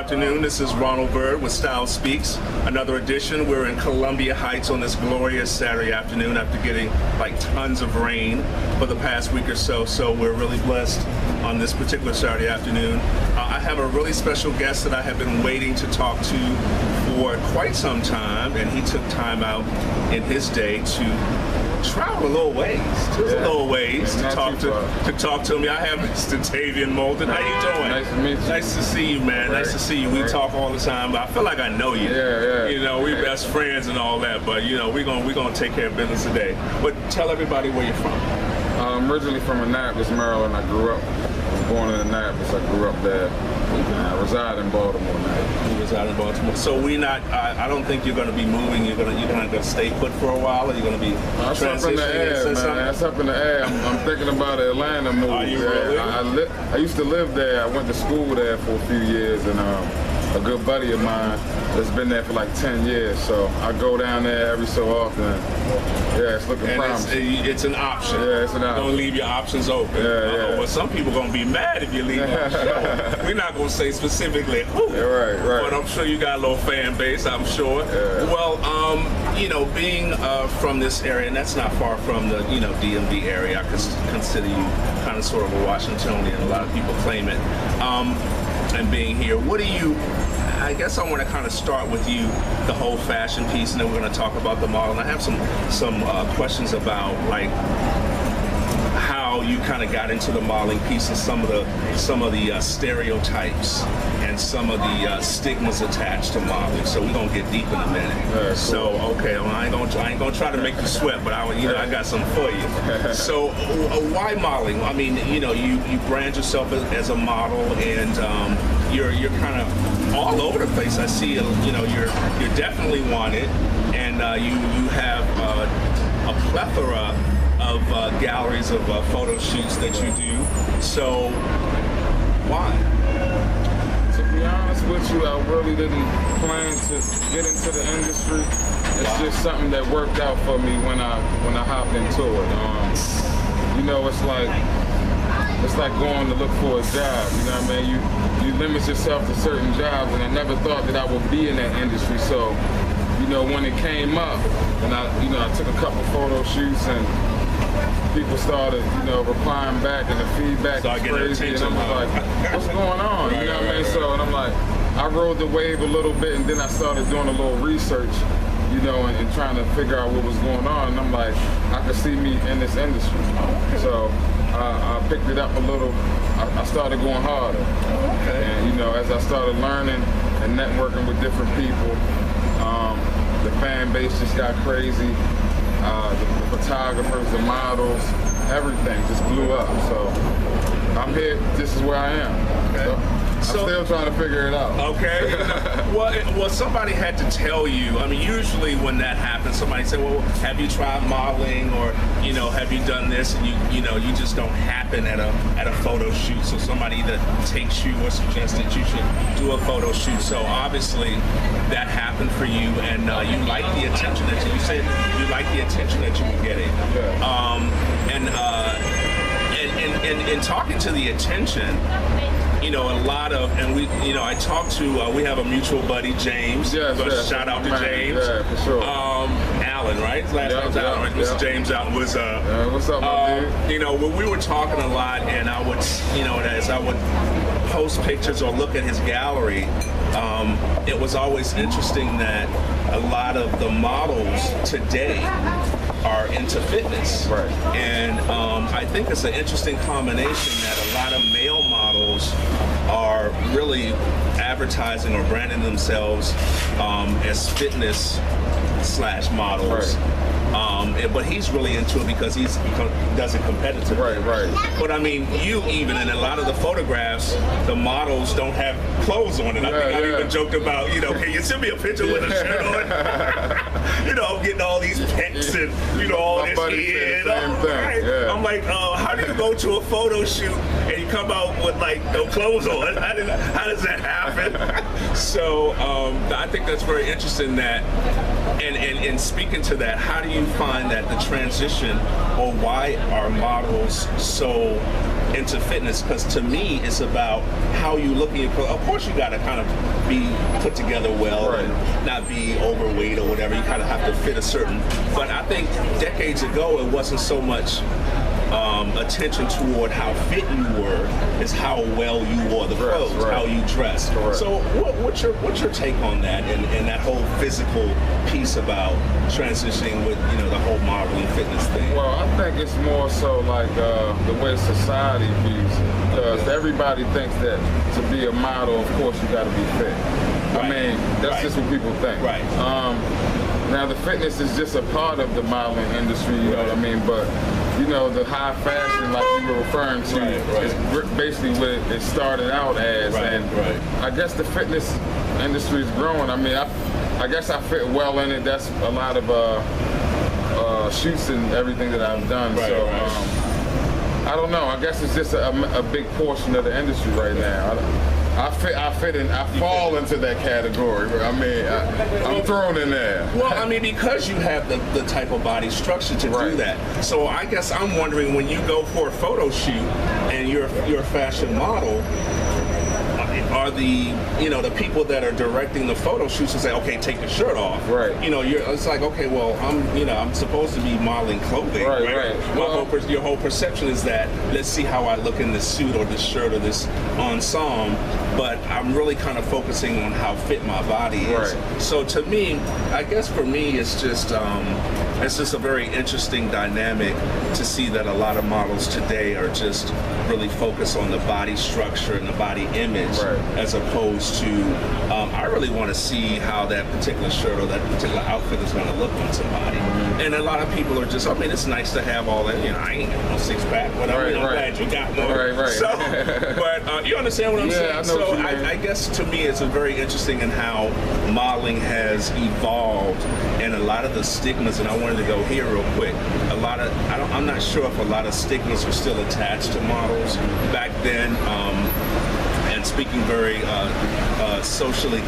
afternoon. This is Ronald Bird with Style Speaks. Another edition. We're in Columbia Heights on this glorious Saturday afternoon after getting like tons of rain for the past week or so. So we're really blessed on this particular Saturday afternoon. I have a really special guest that I have been waiting to talk to for quite some time, and he took time out in his day to travel a little ways, just a little ways to talk to me. I have Mr. Damien Moulden. How you doing? Nice to meet you. Nice to see you, man. Right. Nice to see you. We talk all the time, but I feel like I know you. Yeah. You know, we're best friends and all that, but you know, we're gonna take care of business today. But tell everybody where you're from. I'm originally from Annapolis, Maryland. I grew up. I was born in Annapolis. I grew up there. I reside in Baltimore now. You reside in Baltimore. So I don't think you're going to be moving. You're gonna stay put for a while, or you're going to be That's up in the air, man. That's up in the air. I'm thinking about an Atlanta move. Are you really? I used to live there. I went to school there for a few years, and a good buddy of mine has been there for like 10 years. So I go down there every so often. Yeah, it's looking promising. It's an option. Yeah, it's an option. Don't leave your options open. Yeah. Well, some people going to be mad if you leave them. We're not going to say specifically who. Yeah, right. But I'm sure you got a little fan base, I'm sure. Yeah. Well, being from this area, and that's not far from the, DMV area, I consider you kind of sort of a Washingtonian. A lot of people claim it. And being here, I guess I want to kind of start with you, the whole fashion piece, and then we're going to talk about the model. And I have some questions about like how you kind of got into the modeling piece and some of the stereotypes and some of the stigmas attached to modeling. So we're gonna get deep in a minute. Cool. So okay, well, I ain't gonna try to make you sweat, but I got something for you. So why modeling? I mean, you brand yourself as a model, and you're kind of all over the place. I see, you're definitely wanted, and you have a plethora of galleries of photo shoots that you do. So why? To be honest with you, I really didn't plan to get into the industry. It's just something that worked out for me when I hopped into it. It's like going to look for a job. You know what I mean? You limit yourself to certain jobs, and I never thought that I would be in that industry. So, when it came up, and I took a couple photo shoots, and people started, replying back, and the feedback was crazy, and I'm like, what's going on? You know what I mean? So, and I'm like, I rode the wave a little bit, and then I started doing a little research, and trying to figure out what was going on, and I'm like, I could see me in this industry. So I picked it up a little. I started going harder, and as I started learning and networking with different people, the fan base just got crazy. The photographers, the models, everything just blew up. So I'm here. This is where I am. Okay. I'm still trying to figure it out. Okay. Well, somebody had to tell you. I mean, usually when that happens, somebody say, "Well, have you tried modeling?" or have you done this? And you just don't happen at a photo shoot. So somebody either takes you or suggests that you should do a photo shoot. So obviously that happened for you, and you like the attention that you said you like the attention that you were getting. Yeah. And in talking to the attention, a lot of, and I talked to, we have a mutual buddy, James. Yes. Shout out to James. Yeah, for sure. Allen, right? His last name's Allen, right? Mr. James Allen was, what's up, my dude? When we were talking a lot, and I would, as I would post pictures or look at his gallery, it was always interesting that a lot of the models today are into fitness. Right. And I think it's an interesting combination that a lot of male models are really advertising or branding themselves as fitness / models. Right. But he's really into it because he does it competitively. Right. But I mean, you even in a lot of the photographs, the models don't have clothes on. And I think I even joked about, can you send me a picture with a shirt on? I'm getting all these pecs and all this head. I'm like, how do you go to a photo shoot and you come out with like no clothes on? How does that happen? So I think that's very interesting that. And speaking to that, how do you find that the transition, or why are models so into fitness, because to me it's about how you look at your clothes. Of course you got to kind of be put together well Right. and not be overweight or whatever. You kind of have to fit a certain, but I think decades ago it wasn't so much attention toward how fit you were, is how well you wore the Dress, clothes, right. how you dressed. Correct. So what's your take on that, and that whole physical piece about transitioning with the whole modeling fitness thing? Well, I think it's more so like the way society views it, because everybody thinks that to be a model, of course, you got to be fit. Right. I mean, that's Right. just what people think. Right. Now, the fitness is just a part of the modeling industry, you know what I mean? But, the high fashion, like you were referring to, Right. is basically what it started out as. Right, And right. I guess the fitness industry is growing. I mean, I guess I fit well in it. That's a lot of shoots and everything that I've done. Right, So, right. I don't know. I guess it's just a big portion of the industry right now. I fit in. I fall into that category. I mean, I'm thrown in there. Well, I mean, because you have the type of body structure to do Right. that. So I guess I'm wondering, when you go for a photo shoot and you're a fashion model, are the the people that are directing the photo shoots to say, okay, take your shirt off. Right. It's like, okay, well, I'm supposed to be modeling clothing. Right, Right. right. Your whole perception is that, let's see how I look in this suit or this shirt or this ensemble, but I'm really kind of focusing on how fit my body is. Right. So to me, I guess for me, it's just a very interesting dynamic to see that a lot of models today are just really focused on the body structure and the body image, Right. as opposed to, I really want to see how that particular shirt or that particular outfit is going to look on somebody. And a lot of people are just, I mean, it's nice to have all that, I ain't got no six pack, but I'm Right, right. glad you got one. Right, right. So, but you understand what I'm Yeah, saying? I know So what you mean. I guess to me it's a very interesting in how modeling has evolved, and a lot of the stigmas, and I wanted to go here real quick, I'm not sure if a lot of stigmas are still attached to models back then, and speaking very socially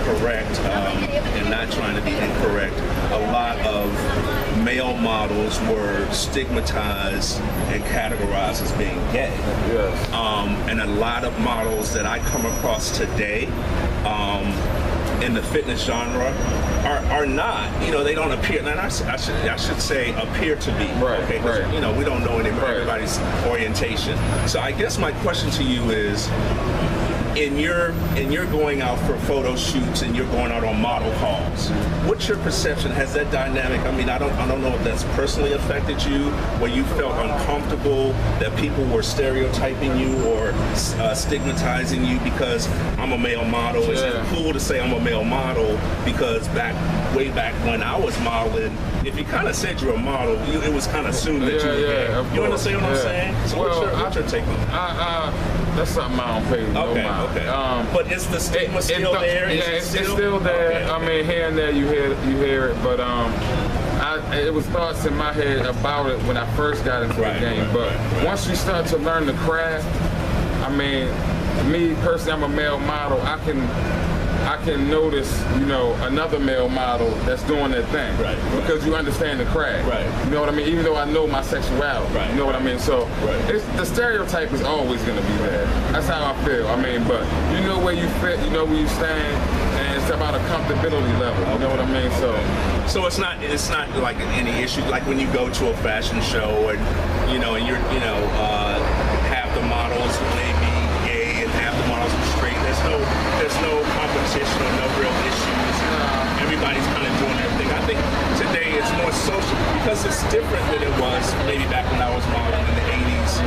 correct, and not trying to be incorrect, a lot of male models were stigmatized and categorized as being gay. Yes. And a lot of models that I come across today in the fitness genre are not, they don't appear, and I should say appear to be. Right, Okay, 'cause, right. we don't know Right. everybody's orientation. So I guess my question to you is, in your going out for photo shoots and you're going out on model calls, what's your perception? Has that dynamic, I mean, I don't know if that's personally affected you, where you felt uncomfortable that people were stereotyping you or stigmatizing you because I'm a male model? Is it Yeah. cool to say I'm a male model? Because way back when I was modeling, if you kind of said you're a model, it was kind of assumed that you were gay. of You course. understand what I'm Yeah. saying? So Well, what's your take on that? That's something I don't pay no Okay, mind. okay. But is the stigma still there? Yeah, Is it it's still there. Okay, I okay. mean, here and there you hear it, but it was thoughts in my head about it when I first got into Right, the game. right, But right. once you start to learn the craft, I mean, me personally, I'm a male model. I can notice, another male model that's doing their thing. Right, right. Because you understand the craft. Right. You know what I mean? Even though I know my sexuality. Right, You know what I mean? So Right. the stereotype is always going to be there. That's how I feel. I mean, but you know where you fit, you know where you stand, and it's about a comfortability level. You know what I mean? So it's not like any issue, like when you go to a fashion show and you're half the models may be gay and half the models are straight. There's no competition or no real issues. Everybody's kind of doing their thing. I think today it's more social because it's different than it was maybe back when I was modeling in the 80s.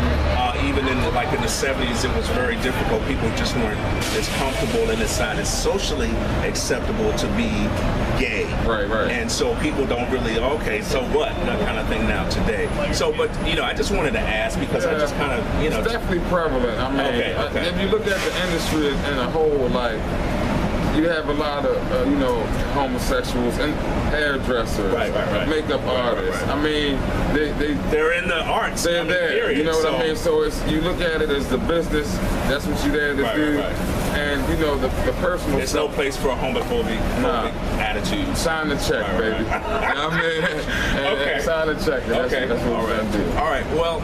Even in the 70s, it was very difficult. People just weren't as comfortable, and it's not as socially acceptable to be gay. Right, right. And so people don't really, okay, so what? That kind of thing now today. So, but, I just wanted to ask because I just kind of, It's definitely prevalent. I mean, Okay. if you look at the industry in a whole, like, you have a lot of, homosexuals and hairdressers, Right. makeup artists. Right. I mean, they're in the arts. they're I mean, there. period. You know what I mean? So you look at it as the business. That's what you're there to Right, do. right. And, the personal There's no stuff. place for a homophobic attitude. Sign the check, Right, baby. right. I mean, Okay. sign the check. That's what All we're right. going to do. All right. Well,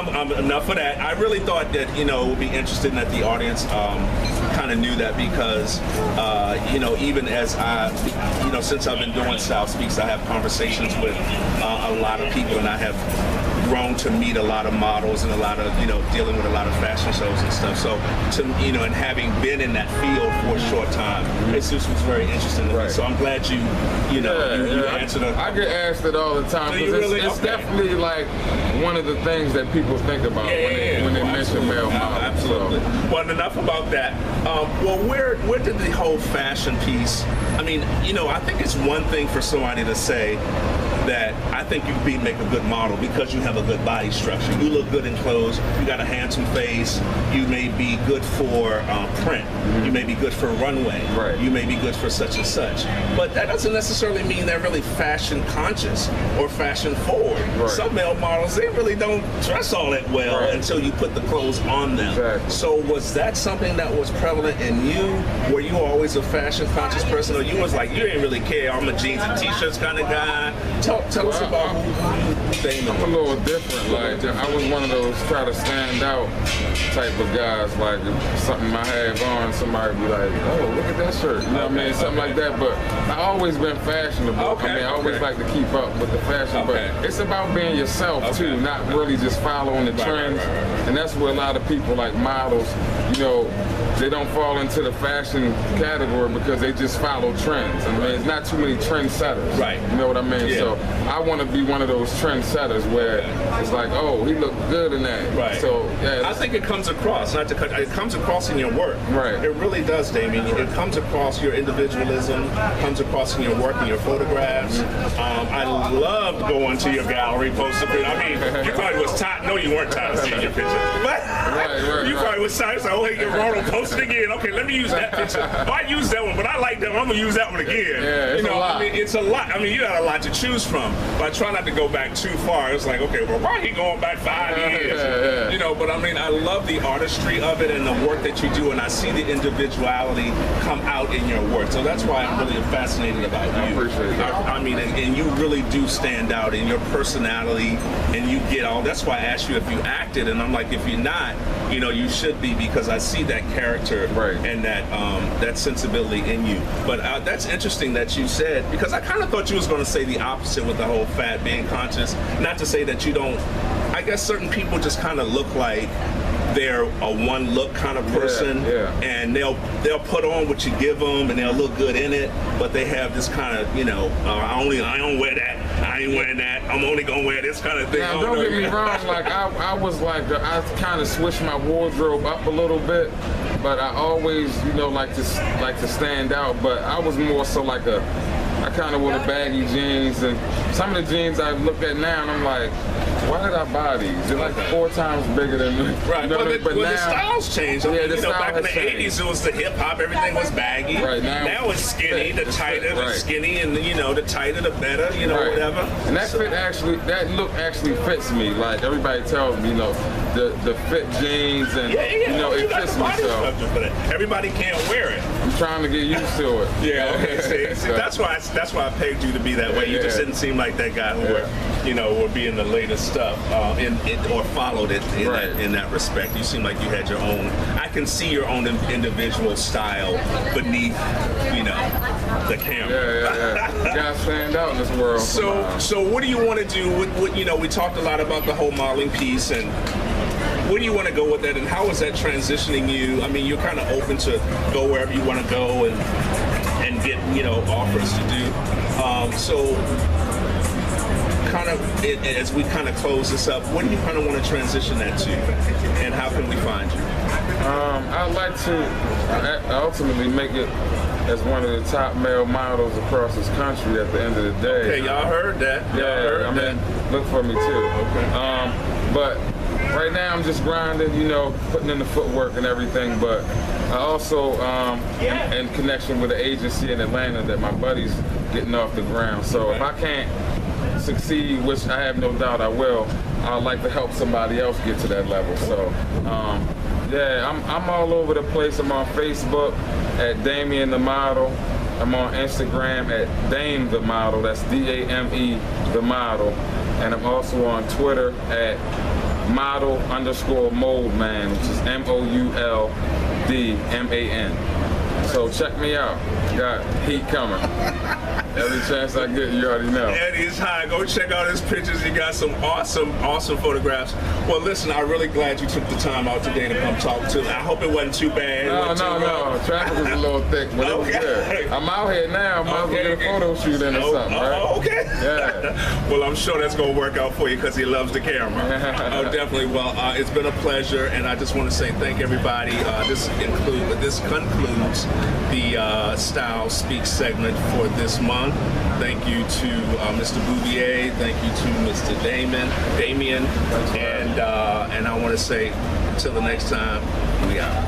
enough of that. I really thought that, you know, it would be interesting that the audience kind of knew that because, you know, even as since I've been doing South Speaks, I have conversations with a lot of people, and I have grown to meet a lot of models and a lot of, you know, dealing with a lot of fashion shows and stuff. So, you know, and having been in that field for a short time, it just was very interesting to me. So I'm glad you answered it. I get asked it all the time. It's definitely like one of the things that people think about when they mention male models. Absolutely. So. Well, enough about that. Well, where did the whole fashion piece? I mean, you know, I think it's one thing for somebody to say that I think you can make a good model because you have a good body structure. You look good in clothes. You got a handsome face. You may be good for print. You may be good for runway. Right. You may be good for such and such. But that doesn't necessarily mean they're really fashion conscious or fashion forward. Right. Some male models, they really don't dress all that well until you put the clothes on them. Exactly. So was that something that was prevalent in you? Were you always a fashion conscious person, or you was like, you didn't really care, I'm a jeans and t-shirts kind of guy? Tell us about who you I'm a little different. Like, I was one of those try to stand out type of guys. Like, if something I have on, somebody be like, oh, look at that shirt. You know what I mean? Something like that. But I always been fashionable. I mean, I always like to keep up with the fashion. But it's about being yourself, too, not really just following the trends. And that's where a lot of people, like models, you know, they don't fall into the fashion category because they just follow trends. I mean, there's not too many trendsetters. Right. You know what I mean? Yeah. So I want to be one of those trendsetters where it's like, oh, he looked good in that. Right. So yeah, I think it comes across, not to cut, it comes across in your work. Right. It really does, Damien. It comes across your individualism, comes across in your work and your photographs. I loved going to your gallery, posting. I mean, you probably was tired. No, you weren't tired of seeing your picture. But you probably was tired. So, oh, hey, Ronald, post it again. Okay, let me use that picture. Oh, I used that one, but I like that one. I'm gonna use that one again. Yeah, it's you know, a lot. I mean, it's a lot. I mean, you got a lot to choose from. But I try not to go back too far. It's like, okay, well, why are you going back 5 years? You know, but I mean, I love the artistry of it and the work that you do, and I see the individuality come out in your work. So that's why I'm really fascinated about you. I appreciate that. I mean, and you really do stand out in your personality, and you get all. That's why I asked you if you acted, and I'm like, if you're not, you know, you should be, because I see that character and that sensibility in you. But that's interesting that you said, because I kind of thought you was going to say the opposite with the whole fat being conscious. Not to say that you don't. I guess certain people just kind of look like they're a one look kind of person, and they'll put on what you give them, and they'll look good in it, but they have this kind of, you know, I don't wear that, I ain't wearing that, I'm only gonna wear this kind of thing. Now, don't get me wrong, like I was like, I kind of switched my wardrobe up a little bit, but I always, you know, like to stand out, but I was more so like I kind of wore the baggy jeans, and some of the jeans I look at now and I'm like, why did I buy these? They're like 4 times bigger than me. Right, you know but now, the styles changed. I mean, the you know, back in the changed. 80s, it was the hip hop, everything was baggy. Right, now it's skinny, the tighter the skinny, and you know, the tighter the better, you know, whatever. And that that look actually fits me. Like everybody tells me, you know, the fit jeans and you know, it fits me. So everybody can't wear it. I'm trying to get used to it. Yeah, okay. See, that's why I pegged you to be that way. You just didn't seem like that guy who would be in the latest stuff or followed it in that respect. You seem like you had your own. I can see your own individual style beneath, you know, the camera. You gotta stand out in this world. So what do you want to do? With you know, we talked a lot about the whole modeling piece, and where do you want to go with that, and how is that transitioning you? I mean, you're kind of open to go wherever you want to go and get, you know, offers to do. So kind of, as we kind of close this up, what do you kind of want to transition that to, and how can we find you? I'd like to ultimately make it as one of the top male models across this country at the end of the day. Okay, y'all heard that. I mean, look for me too. Okay. But right now I'm just grinding, you know, putting in the footwork and everything, but I also in connection with an agency in Atlanta that my buddy's getting off the ground. So if I can't succeed, which I have no doubt I will, I'd like to help somebody else get to that level. So I'm all over the place. I'm on Facebook at Damien the Model. I'm on Instagram at Dame the Model. That's D-A-M-E the Model. And I'm also on Twitter at model_Moulden, which is MOULDMAN. So check me out. Got heat coming. Every chance I get, you already know. Eddie's high. Go check out his pictures. You got some awesome photographs. Well, listen, I'm really glad you took the time out today to come talk to me. I hope it wasn't too bad. No. Traffic was a little thick, but it was good. I'm out here now. Might as well get a photo shoot in or something, right? Okay. Yeah. Well, I'm sure that's going to work out for you because he loves the camera. Definitely. Well, it's been a pleasure, and I just want to say thank everybody. This concludes the Style Speak segment for this month. Thank you to Mr. Bouvier. Thank you to Mr. Damien. And I want to say, until the next time, we out.